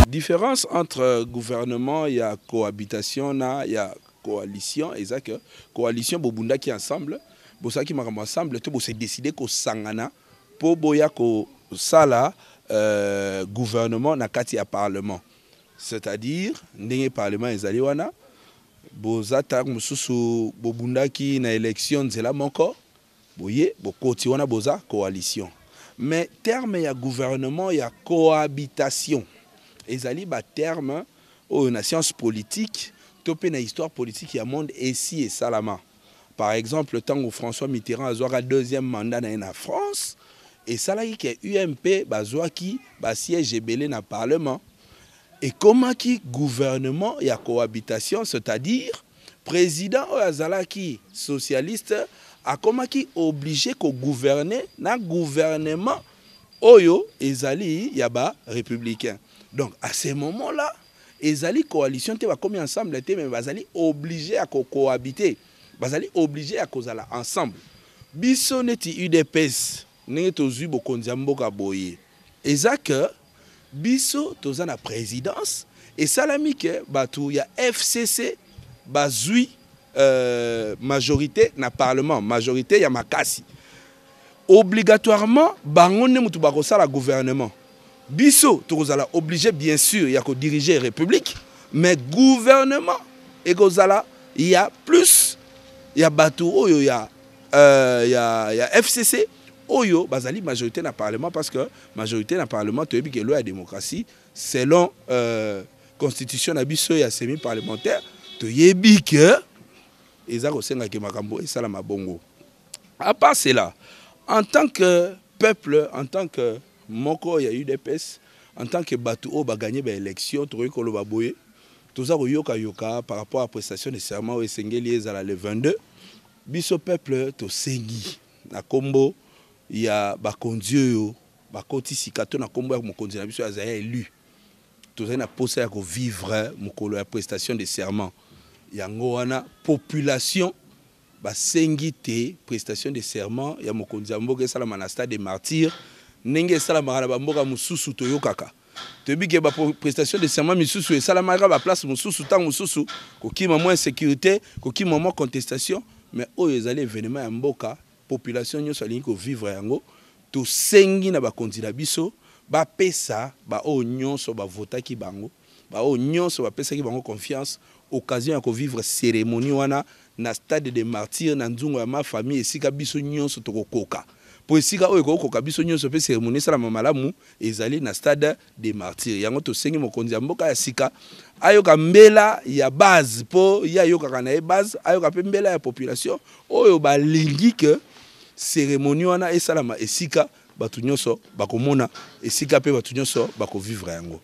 Différence entre gouvernement, il y a cohabitation, il y a coalition. Et ça que coalition, bobunda qui ensemble, bosa qui marama ensemble, tout c'est décidé qu'au sangana pour boya qu'au sala gouvernement na kati ya parlement. C'est-à-dire, n'ayez parlement ezaliwana, bozata mususu bobunda qui na élection zela moko, boye bokoti wana boza coalition. Mais terme ya gouvernement, il y a cohabitation. Ezali ba terme na science politique, topé na histoire politique ya monde ici et salama. Par exemple, le temps où François Mitterrand a joué deuxième mandat na France, et ça là qui UMP bazouaki ba siège belé na parlement. Et comment qui gouvernement y a cohabitation, c'est-à-dire président Azalaki socialiste a comment qui obligé ko gouverner na gouvernement oyo ezali yaba républicain. Donc à ce moment-là, ezali coalition te va comme ensemble te mais bazali obligé à cohabiter. Bazali obligé à kozala ensemble. Biso neti UDPS ne tozu bokonzi mboka boye. Ezaka biso toza na présidence et salami ke batu ya FCC bazui majorité na parlement, majorité ya makasi. Obligatoirement bango ne mutu bakosala gouvernement. Biso tokozala obligé bien sûr ya ko diriger république, mais gouvernement et kozala il y a plus ya batu oyo ya FCC oyo bazali majorité na parlement parce que majorité na parlement to yebi ke loi ya démocratie selon constitution na biso ya semi parlementaire to yebi ke eza ko senga ke makambo esala mabongo. À part cela, en tant que peuple, en tant que moko ya UDPS, en tant que batu o ba gagner ba élection to ko lo ba boye toza ko yoka par rapport à prestation de serment o esengeli ezala le 22 biso peuple to sengi na kombo ya bakonzi oyo bakoti sikato na kombo ya mokonzi na biso azaya élu tozali na posa ya ko vivre mokolo ya prestation de serment yango wana population basengi te prestation de serment ya mokonzi ya mboka esalama na stade des martyrs ndenge esalamaka na bamboka mosusu toyokaka toyebi ba prestation de serment misusu esalamaka ba place mosusu ntango mosusu kokima moins sécurité kokima moins contestation mais oyo ezali événement ya mboka population nyonso alingi ko vivre yango to sengi na bakonzi na biso ba pesa ba o nyonso ba votaki bango ba o nyonso ba pesa ki bango confiance occasion ya ko vivre cérémonie wana na stade des martyrs na nzungu ya ma famille esika biso nyonso to kokoka po esika oyo kokoka biso nyonso pe cérémonie sala malamu ezali na stade des martyrs yango to sengi mokonzi ya mboka ya sika ayoka mbela ya base po ya yoka kana e base ayoka pe mbela ya population oyo ba lingi ke cérémonie wana esalama esika batu nyonso bakomona esika pe batu nyonso bako vivre yango.